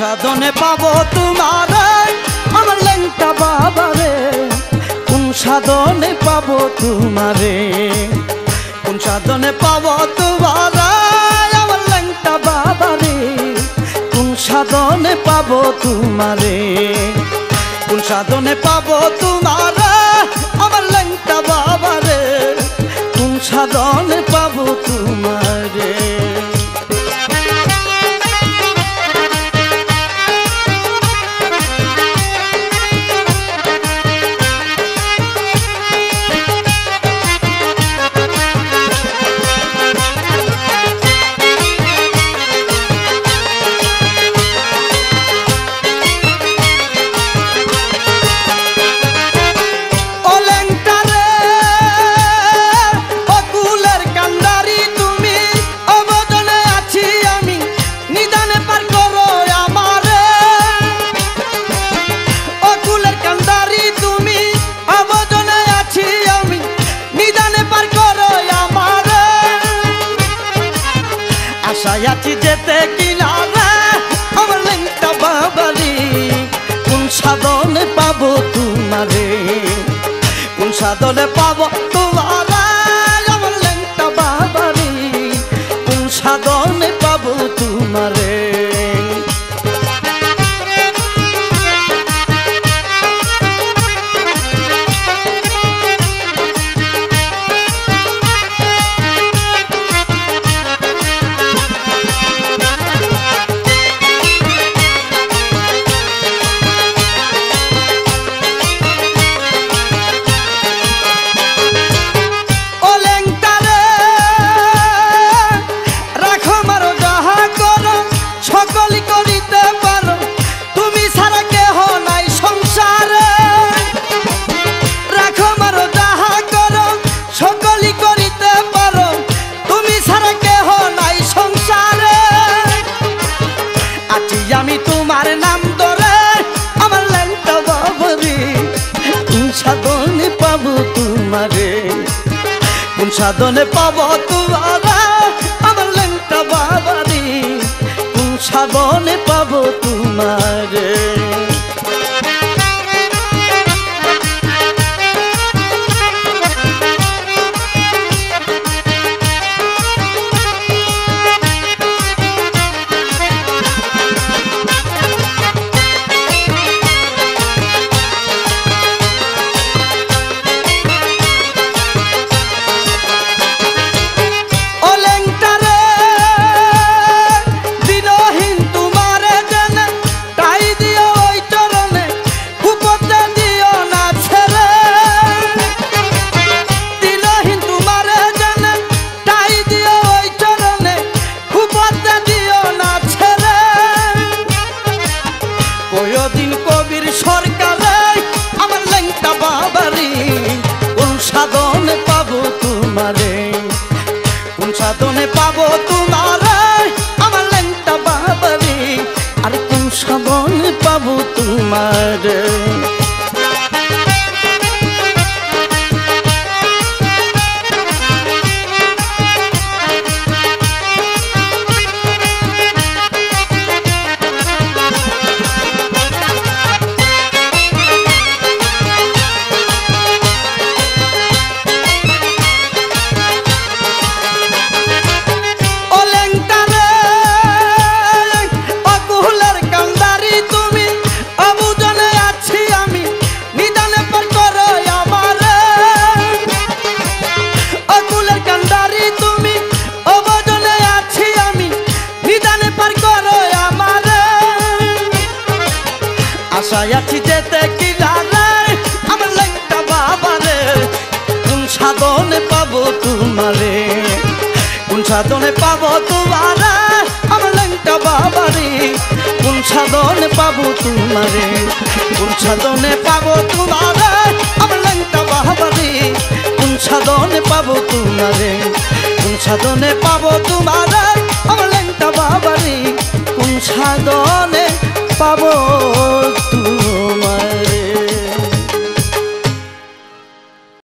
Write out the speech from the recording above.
সাধনে পাবো তোমারে আমার ল্যাংটা বাবারে, কোন সাধনে পাবো তোমারে, কোন সাধনে পাবো তোমারে আমার ল্যাংটা বাবারে, কোন সাধনে পাবো তোমারে, কোন সাধনে পাবো তোমারে আমার ল্যাংটা বাবারে, কোন সাধনে পাবো তোমারে। আছি যেতে কিনারে আমার ল্যাংটা বাবারে, কোন সাধনে পাবো তোমারে, কোন সাধনে পাবো তোমারে আমার ল্যাংটা বাবারে, কোন সাধনে পাবো তোমারে। আমি তোমার নাম ধরে আমার ল্যাংটা বাবারে, কোন সাধনে পাবো তোমারে, কোন সাধনে পাবো তোমারে আমার ল্যাংটা বাবারে, কোন সাধনে পাবো তোমারে। দিন কবির সরকারে আমার ল্যাংটা বাবারে, কোন সাধনে পাবো তোমারে, কোন সাধনে পাবো তোমারে আমার ল্যাংটা বাবারে, আর কোন সাধনে পাবো তোমারে। আশায় আছি যেতে কিনারে আমার ল্যাংটা বাবারে, কোন সাধনে পাবো তোমারে, কোন সাধনে পাবো তোমারে আমার ল্যাংটা বাবারে, কোন সাধনে পাবো তোমারে, কোন সাধনে পাবো তোমারে আমার ল্যাংটা বাবারে, কোন সাধনে পাবো তোমারে, কোন সাধনে পাবো তোমারে